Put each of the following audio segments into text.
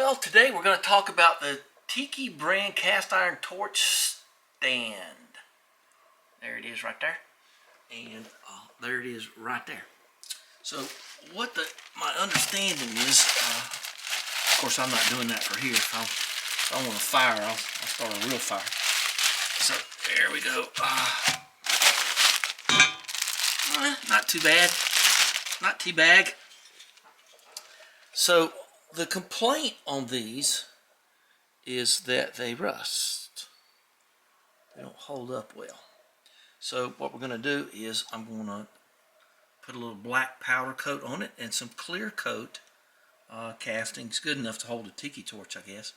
Well, today we're going to talk about the Tiki brand cast iron torch stand. There it is right there. And there it is right there. So what my understanding is, of course I'm not doing that for here. If I want a fire, I'll start a real fire. So there we go. Not too bad. Not too bad. So the complaint on these is that they rust. They don't hold up well. So what we're going to do is I'm going to put a little black powder coat on it and some clear coat casting. It's good enough to hold a tiki torch, I guess.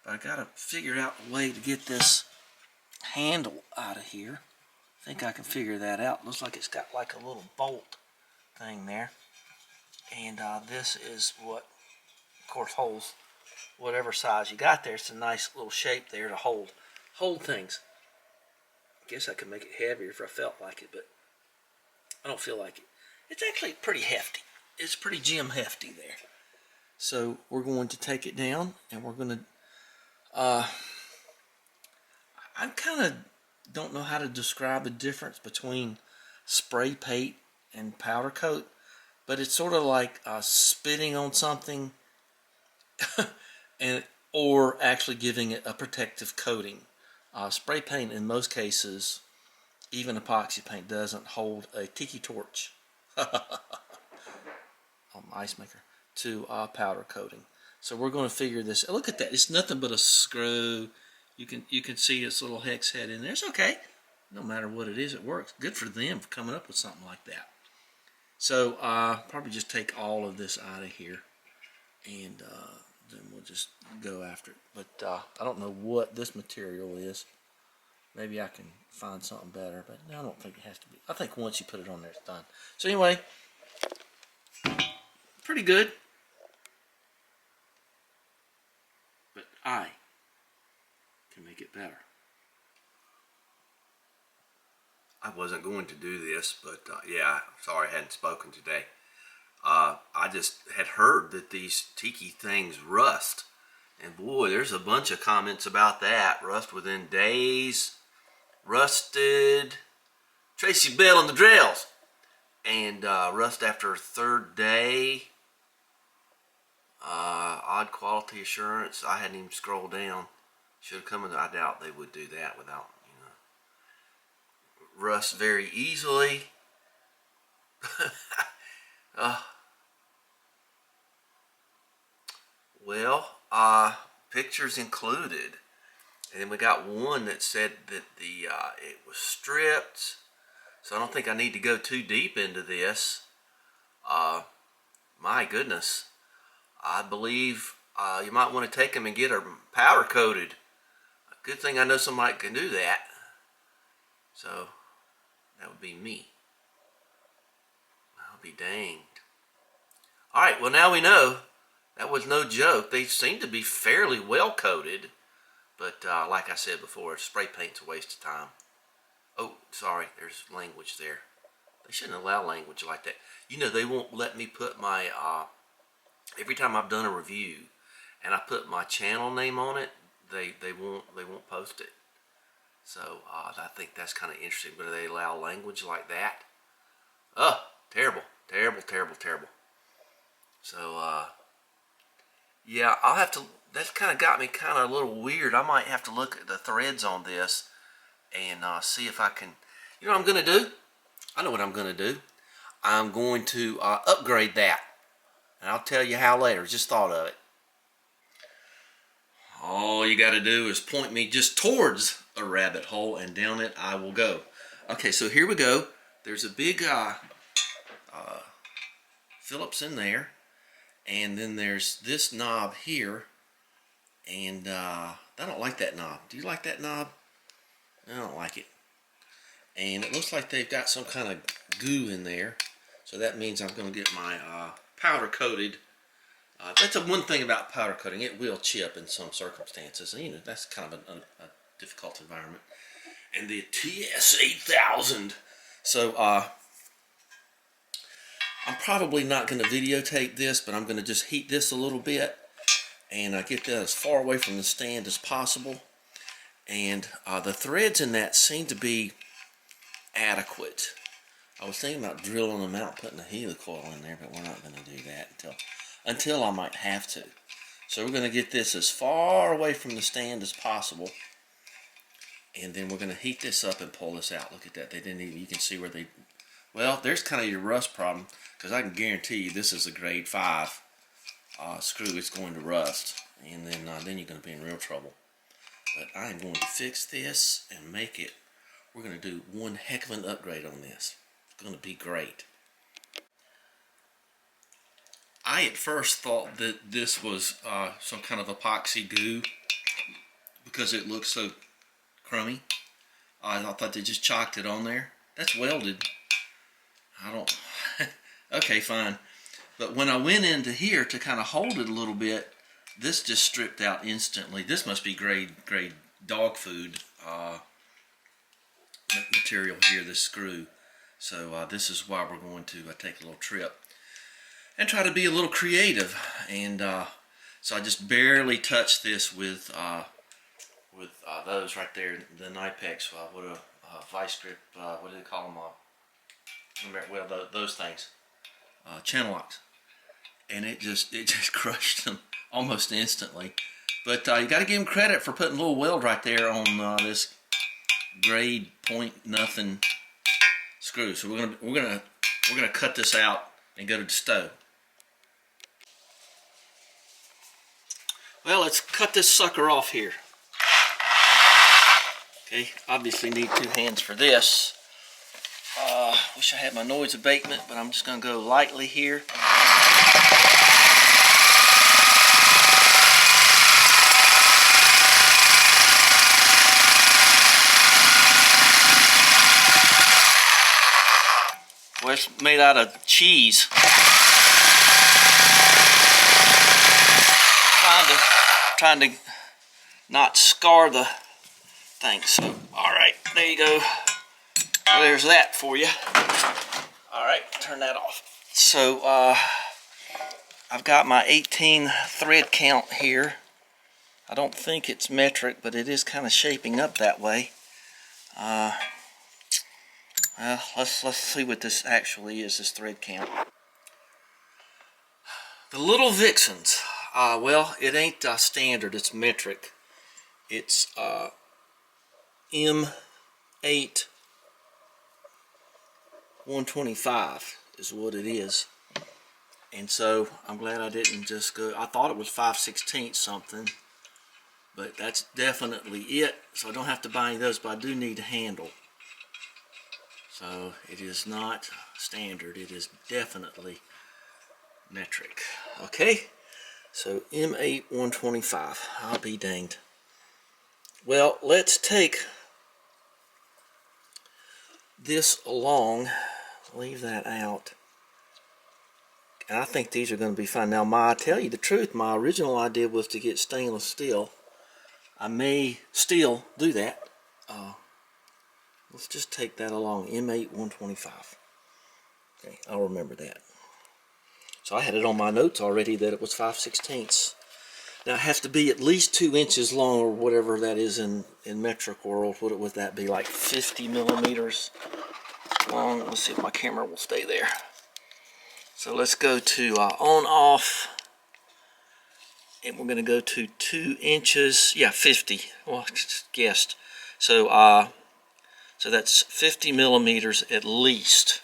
But I got to figure out a way to get this handle out of here. I think I can figure that out. Looks like it's got like a little bolt thing there. And this is what, of course, holds whatever size you got there. It's a nice little shape there to hold things. I guess I could make it heavier if I felt like it, but I don't feel like it. It's actually pretty hefty. It's pretty gem hefty there. So we're going to take it down, and we're going to I kind of don't know how to describe the difference between spray paint and powder coat, but it's sort of like spitting on something or actually giving it a protective coating. Spray paint in most cases, even epoxy paint, doesn't hold a tiki torch ice maker to powder coating. So we're going to figure this. Look at that. It's nothing but a screw. You can see its little hex head in there. It's okay. No matter what it is, it works. Good for them for coming up with something like that. So probably just take all of this out of here, and then we'll just go after it. But I don't know what this material is. Maybe I can find something better, but no, I don't think it has to be. I think once you put it on there, it's done. So anyway, pretty good. But I can make it better. I wasn't going to do this, but yeah, sorry I hadn't spoken today. I just had heard that these tiki things rust. And boy, there's a bunch of comments about that. Rust within days. Rusted. Tracy Bell on the drills. And rust after a third day. Odd quality assurance. I hadn't even scrolled down. Should have come in. I doubt they would do that without, rust very easily. Well, pictures included. And then we got one that said that it was stripped. So I don't think I need to go too deep into this. My goodness. I believe you might want to take them and get them powder coated. Good thing I know somebody can do that. So that would be me. I'll be danged. Alright, well now we know. That was no joke. They seem to be fairly well coated. But like I said before, spray paint's a waste of time. Oh, sorry, there's language there. They shouldn't allow language like that. They won't let me put my, every time I've done a review and I put my channel name on it, they won't post it. So I think that's kind of interesting. But they allow language like that? Oh, terrible, terrible, terrible, terrible. So yeah, I'll have to. That's kind of got me kind of a little weird. I might have to look at the threads on this and see if I can. You know what I'm going to do? I know what I'm going to do. I'm going to upgrade that, and I'll tell you how later. Just thought of it. All you got to do is point me just towards a rabbit hole, and down it I will go. Okay, so here we go. There's a big Phillips in there, and then there's this knob here, and I don't like that knob. Do you like that knob? I don't like it. And it looks like they've got some kind of goo in there, so that means I'm going to get my powder coated. That's one thing about powder coating. It will chip in some circumstances. And, that's kind of a difficult environment. And the TS8000. So I'm probably not going to videotape this, but I'm going to just heat this a little bit. and get that as far away from the stand as possible. And the threads in that seem to be adequate. I was thinking about drilling them out, putting a helicoil in there, but we're not going to do that until I might have to. So we're going to get this as far away from the stand as possible, and then we're going to heat this up and pull this out. Look at that. They didn't even, you can see where they, well, there's kind of your rust problem, because I can guarantee you this is a grade 5 screw. It's going to rust, and then you're going to be in real trouble. But I am going to fix this and make it, we're going to do one heck of an upgrade on this. It's going to be great. I at first thought that this was some kind of epoxy goo because it looks so crummy. I thought they just chalked it on there. That's welded. I don't, okay, fine. But when I went into here to kind of hold it a little bit, this just stripped out instantly. This must be grade dog food material here, this screw. So this is why we're going to take a little trip and try to be a little creative. And so I just barely touched this with those right there, the Nipex, what a vice grip, what do they call them? Well, those things, channel locks, and it just crushed them almost instantly. But you got to give them credit for putting a little weld right there on this grade point nothing screw. So we're gonna cut this out and go to the stove. Well, let's cut this sucker off here. Okay, obviously need 2 hands for this. Wish I had my noise abatement, but I'm just gonna go lightly here. Well, it's made out of cheese. I'm trying to not scar the thing. So, all right, there you go. Well, there's that for you. All right, turn that off. So, I've got my 18 thread count here. I don't think it's metric, but it is kind of shaping up that way. Well, let's see what this actually is, this thread count. The little vixens. Well, it ain't standard, it's metric. It's M8 125 is what it is. And so I'm glad I didn't just go, I thought it was 5/16 something, but that's definitely it. So I don't have to buy any of those, but I do need a handle. So it is not standard, it is definitely metric. Okay, so M8 125, I'll be danged. Well, let's take this along, leave that out. And I think these are going to be fine. Now, I tell you the truth, my original idea was to get stainless steel. I may still do that. Let's just take that along, M8 125. Okay, I'll remember that. So I had it on my notes already that it was 5/16. Now it has to be at least 2 inches long, or whatever that is in metric world. What would that be, like 50 millimeters long? Let's see if my camera will stay there. So let's go to on off, and we're going to go to 2 inches. Yeah, 50. Well, just guessed. So that's 50 millimeters at least.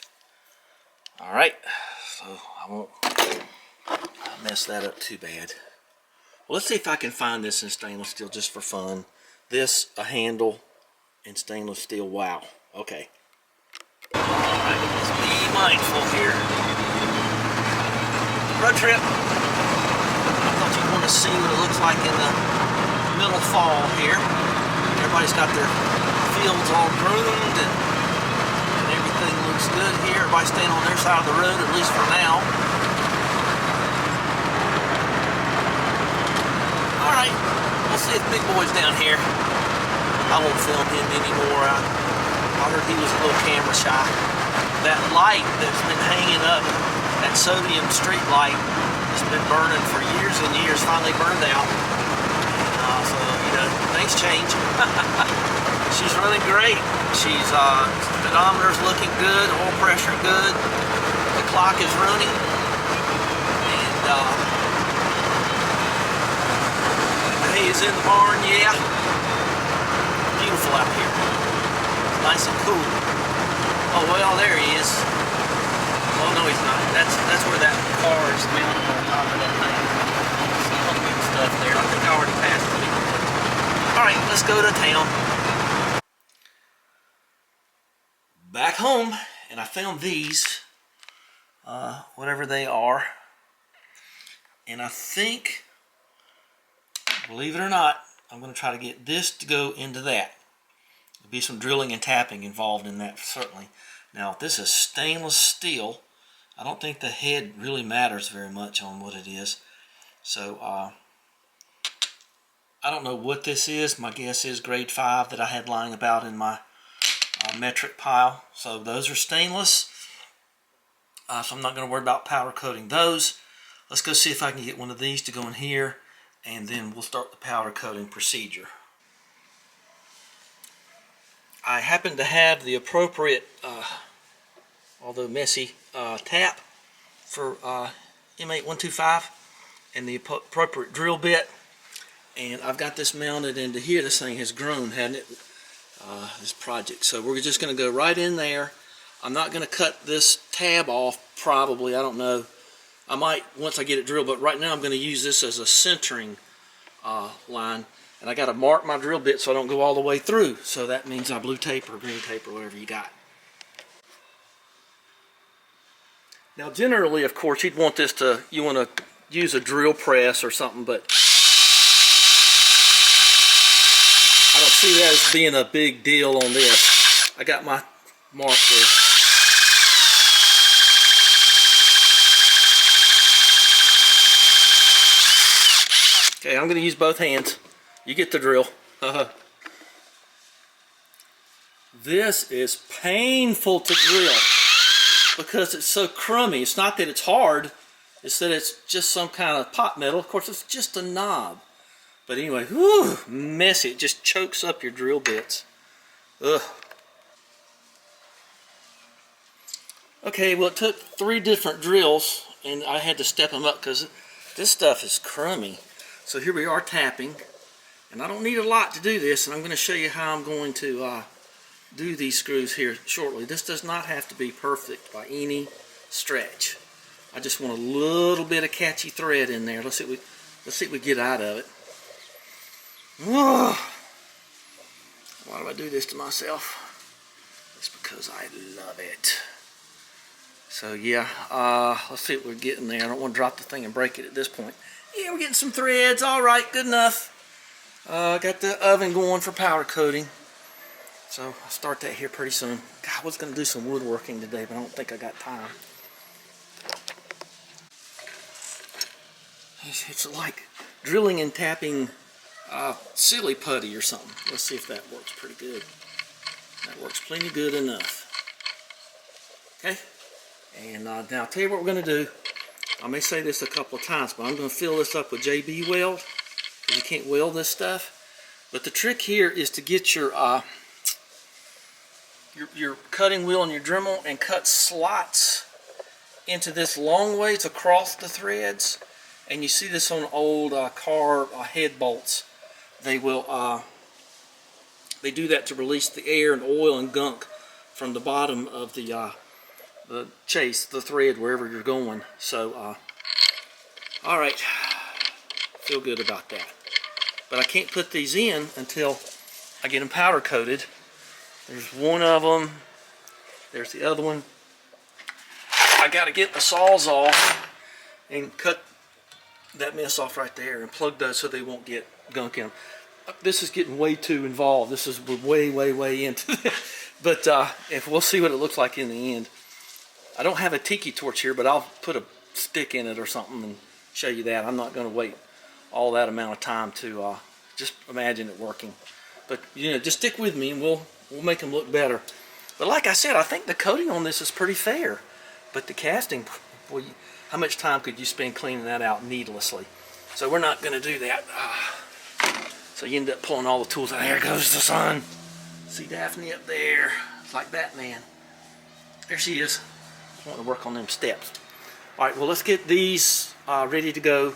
All right. So I won't mess that up too bad. Well, let's see if I can find this in stainless steel just for fun. This, a handle, in stainless steel. Wow. Okay. All right, let's be mindful here. Road trip. I thought you'd want to see what it looks like in the middle fall here. Everybody's got their fields all groomed and everything looks good here. Everybody's staying on their side of the road, at least for now. Alright, we'll see if Big Boy's down here. I won't film him anymore. I heard he was a little camera shy. That light that's been hanging up, that sodium street light, is It's been burning for years and years, finally burned out. So, you know, things change. She's running great. She's, speedometer's looking good, oil pressure good, the clock is running, and the hay is in the barn, yeah. Beautiful out here. It's nice and cool. Oh, well, there he is. Oh, no, he's not. That's where that car is mounted on top of that thing. See all the good stuff there. I think I already passed it. Alright, let's go to town. Back home, and I found these, whatever they are. And I think, believe it or not, I'm going to try to get this to go into that. There'll be some drilling and tapping involved in that, certainly. Now, this is stainless steel. I don't think the head really matters very much on what it is. So, I don't know what this is. My guess is grade 5 that I had lying about in my metric pile. So, those are stainless. So, I'm not going to worry about powder coating those. Let's go see if I can get one of these to go in here, and then we'll start the powder coating procedure. I happen to have the appropriate, although messy, tap for M8125 and the appropriate drill bit, and I've got this mounted into here. This thing has grown, hasn't it, this project. So we're just going to go right in there. I'm not going to cut this tab off, probably. I don't know. I might once I get it drilled, but right now I'm going to use this as a centering line. And I got to mark my drill bit so I don't go all the way through. So that means I blue tape or green tape or whatever you got. Now generally, of course, you want to use a drill press or something, but I don't see that as being a big deal on this. I got my mark there. Okay, I'm going to use both hands. You get the drill. This is painful to drill because it's so crummy. It's not that it's hard, it's that it's just some kind of pot metal. Of course, it's just a knob. But anyway, whew, messy. It just chokes up your drill bits. Ugh. Okay, well, it took 3 different drills, and I had to step them up because this stuff is crummy. So here we are tapping. And I don't need a lot to do this, and I'm going to show you how I'm going to do these screws here shortly. This does not have to be perfect by any stretch. I just want a little bit of catchy thread in there. Let's see what we get out of it. Why do I do this to myself? It's because I love it. So yeah, let's see what we're getting there. I don't want to drop the thing and break it at this point. Yeah, we're getting some threads. All right, good enough. Got the oven going for powder coating, so I'll start that here pretty soon. God, I was going to do some woodworking today, but I don't think I got time. It's like drilling and tapping silly putty or something. Let's see if that works pretty good. That works plenty good enough. Okay, and now I'll tell you what we're going to do. I may say this a couple of times, but I'm going to fill this up with JBWeld. You can't weld this stuff, but the trick here is to get your cutting wheel and your Dremel and cut slots into this long ways across the threads. And you see this on old car head bolts. They will they do that to release the air and oil and gunk from the bottom of the chase, the thread, wherever you're going. So all right, feel good about that. But I can't put these in until I get them powder coated. There's one of them. There's the other one. I got to get the saws off and cut that mess off right there and plug those so they won't get gunk in them. This is getting way too involved. This is way into it. But if we'll see what it looks like in the end. I don't have a Tiki torch here, but I'll put a stick in it or something and show you that. I'm not going to wait all that amount of time to just imagine it working. But just stick with me and we'll make them look better. But like I said, I think the coating on this is pretty fair. But the casting, boy, how much time could you spend cleaning that out needlessly? So we're not going to do that. So you end up pulling all the tools out. There goes the sun. See Daphne up there? It's like Batman. There she is. Wanting to work on them steps. All right, well, let's get these ready to go,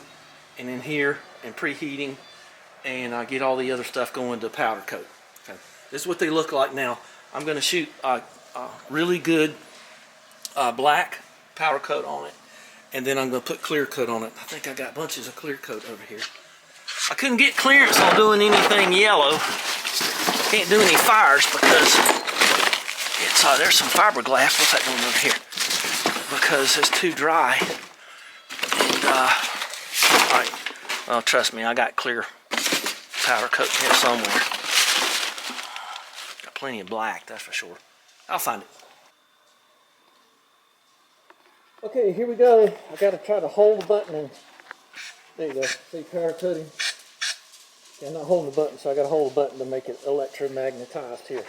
and in here and preheating, and get all the other stuff going to powder coat. Okay, this is what they look like now. I'm going to shoot really good black powder coat on it, and then I'm going to put clear coat on it. I think I got bunches of clear coat over here. I couldn't get clearance on doing anything yellow. Can't do any fires because it's there's some fiberglass. What's that doing over here? Because it's too dry. And all right. Well, trust me, I got clear powder coat here somewhere. Got plenty of black, that's for sure. I'll find it. Okay, here we go. I got to try to hold the button, and there you go. See, powder coating. Yeah, I'm not holding the button, so I got to hold the button to make it electromagnetized here.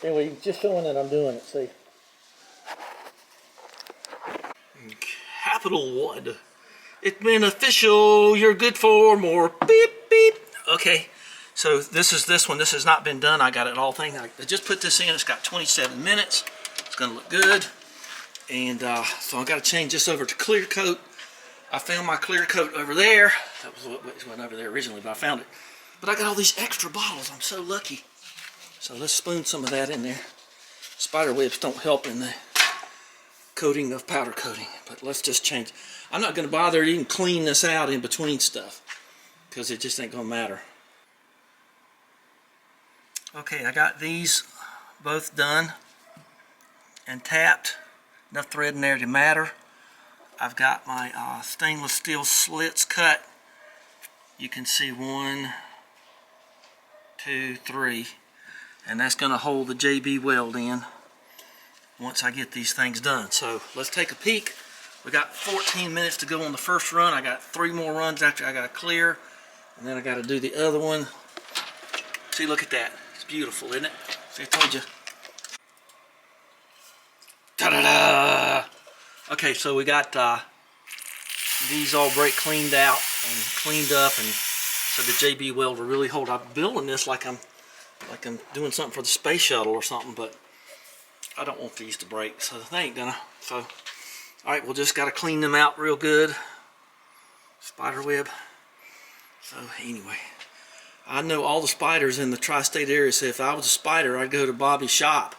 Anyway, just showing that I'm doing it. See. Capital One. It's been official. You're good for more. Beep beep. Okay. So this one. This has not been done. I got it all thing. I just put this in. It's got 27 minutes. It's gonna look good. And so I got to change this over to clear coat. I found my clear coat over there. That was what went over there originally, but I found it. But I got all these extra bottles. I'm so lucky. So let's spoon some of that in there. Spider webs don't help in the coating of powder coating, but let's just change. I'm not going to bother to even clean this out in between stuff because it just ain't going to matter. Okay, I got these both done and tapped. Enough thread in there to matter. I've got my stainless steel slits cut. You can see 1, 2, 3, and that's going to hold the JBWeld in once I get these things done. So let's take a peek. We got 14 minutes to go on the first run. I got 3 more runs after I got to clear, and then I got to do the other one. See, look at that. It's beautiful, isn't it? See, I told you. Ta-da-da! Okay, so we got these all brake cleaned out and cleaned up, and so the JBWeld will really hold. I'm building this like I'm doing something for the space shuttle or something, but I don't want these to break, so they ain't gonna. So, all right, we'll just gotta clean them out real good. Spider web. So anyway, I know all the spiders in the tri-state area say if I was a spider, I'd go to Bobby's shop.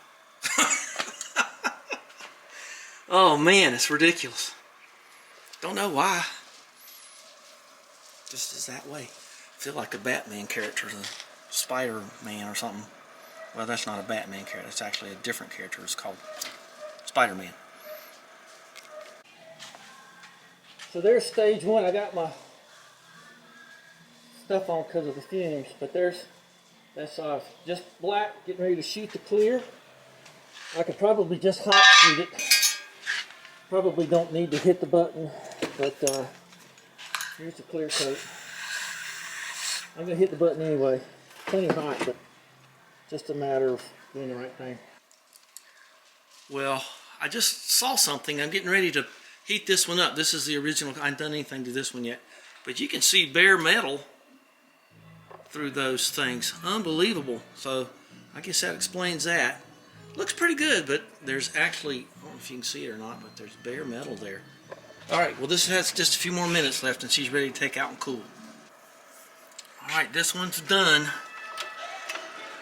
Oh man, it's ridiculous. Don't know why. Just is that way. I feel like a Batman character, the Spider-Man or something. Well, that's not a Batman character. It's actually a different character. It's called Spider-Man. So there's stage 1. I got my stuff on because of the fumes, but that's just black, getting ready to shoot the clear. I could probably just hot shoot it. Probably don't need to hit the button, but here's the clear coat. I'm going to hit the button anyway. Plenty hot, but just a matter of doing the right thing. Well, I just saw something. I'm getting ready to heat this one up. This is the original. I haven't done anything to this one yet. But you can see bare metal through those things. Unbelievable. So I guess that explains that. Looks pretty good, but there's actually, I don't know if you can see it or not, but there's bare metal there. Alright, well this has just a few more minutes left and she's ready to take out and cool. Alright, this one's done.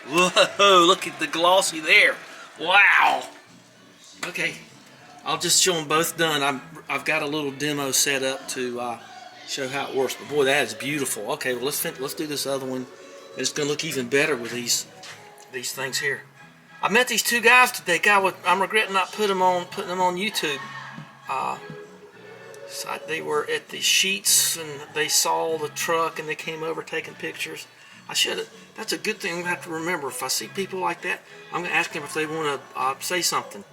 Whoa, look at the glossy there. Wow. Okay, I'll just show them both done. I've got a little demo set up to show how it works. But boy, that is beautiful. Okay, well let's do this other one. It's going to look even better with these things here. I met these 2 guys today. I'm regretting not putting them on YouTube. So they were at the Sheets and they saw the truck and they came over taking pictures. I should have. That's a good thing I have to remember. If I see people like that, I'm going to ask them if they want to say something.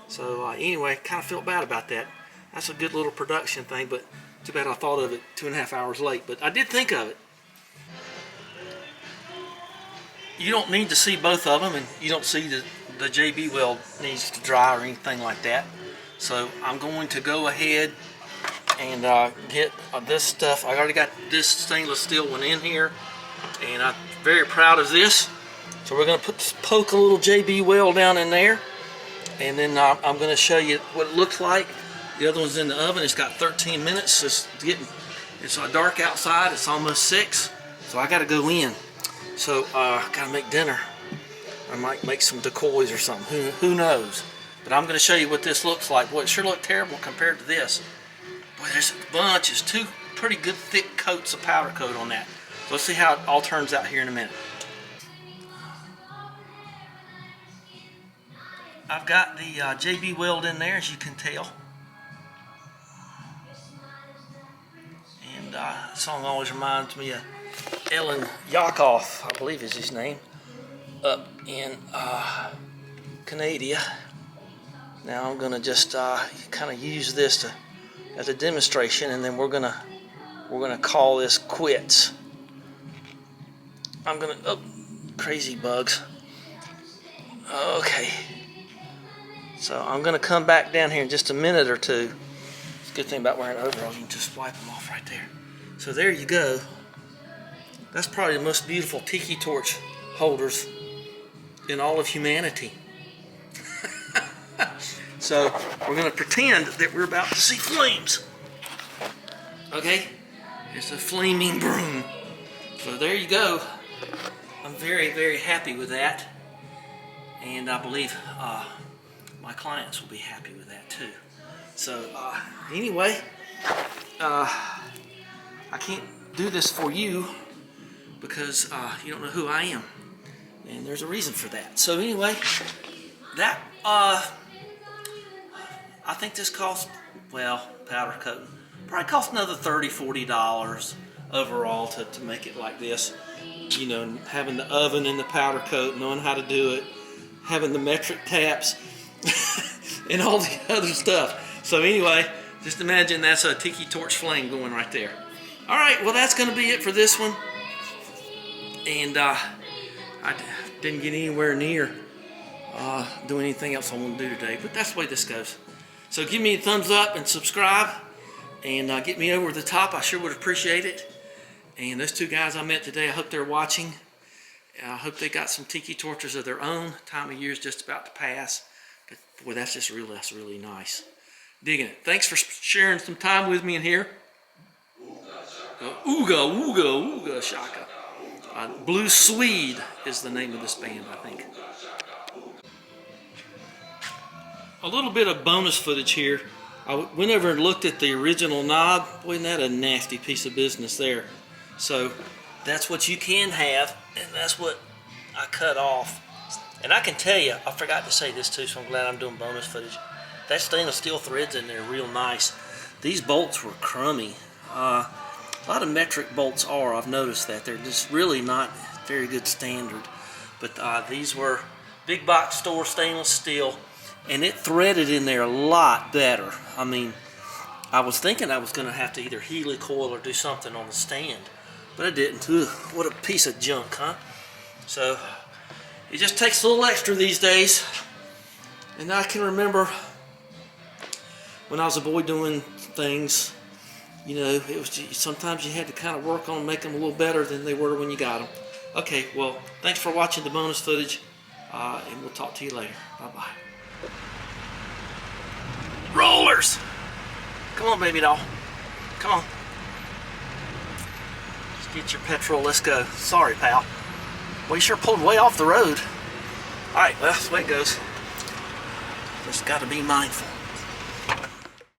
So anyway, kind of felt bad about that. That's a good little production thing, but too bad I thought of it 2.5 hours late. But I did think of it. You don't need to see both of them, and you don't see the JBWeld needs to dry or anything like that. So I'm going to go ahead and get this stuff. I already got this stainless steel one in here, and I'm very proud of this. So we're going to poke a little JBWeld down in there, and then I'm going to show you what it looks like. The other one's in the oven. It's got 13 minutes. It's dark outside. It's almost 6, so I got to go in. So I got to make dinner. I might make some decoys or something. Who knows? But I'm going to show you what this looks like. Boy, it sure looked terrible compared to this. Boy, there's a bunch. There's 2 pretty good thick coats of powder coat on that. So let's see how it all turns out here in a minute. I've got the JBWeld in there, as you can tell. And the song always reminds me of Ellen Yakov, I believe is his name, up in Canada. Now I'm going to just kind of use this as a demonstration, and then we're gonna call this quits. I'm gonna crazy bugs. Okay. So I'm going to come back down here in just a minute or two. It's a good thing about wearing overalls, you can just wipe them off right there. So there you go. That's probably the most beautiful tiki torch holders in all of humanity. So we're going to pretend that we're about to see flames. Okay? It's a flaming broom. So there you go. I'm very, very happy with that. And I believe my clients will be happy with that too. So anyway, I can't do this for you because you don't know who I am, and there's a reason for that. So anyway, that I think this cost, well, powder coating probably cost another $30–40 overall to make it like this. You know, having the oven and the powder coat, knowing how to do it, having the metric taps, and all the other stuff. So anyway, just imagine that's a tiki torch flame going right there. All right, well, that's going to be it for this one. And I didn't get anywhere near doing anything else I want to do today, but that's the way this goes. So give me a thumbs up and subscribe, and get me over the top. I sure would appreciate it. And those 2 guys I met today, I hope they're watching. I hope they got some tiki torches of their own. Time of year is just about to pass. But boy, that's really nice. Digging it. Thanks for sharing some time with me in here. Ooga shaka. Blue Swede is the name of this band, I think. A little bit of bonus footage here. I went over and looked at the original knob. Boy, isn't that a nasty piece of business there. So that's what you can have, and that's what I cut off. And I can tell you, I forgot to say this too, so I'm glad I'm doing bonus footage. That stainless steel thread's in there real nice. These bolts were crummy. A lot of metric bolts are, I've noticed that. They're just really not very good standard. But these were big box store stainless steel, and it threaded in there a lot better. I mean, I was thinking I was going to have to either helicoil or do something on the stand, but I didn't. Ugh, what a piece of junk, huh? So it just takes a little extra these days. And I can remember when I was a boy doing things, you know, it was sometimes you had to kind of work on make them a little better than they were when you got them. Okay, well, thanks for watching the bonus footage, and we'll talk to you later. Bye-bye. Rollers! Come on, baby doll. Come on. Just get your petrol. Let's go. Sorry, pal. Well, you sure pulled way off the road. All right, well, that's the way it goes. Just got to be mindful.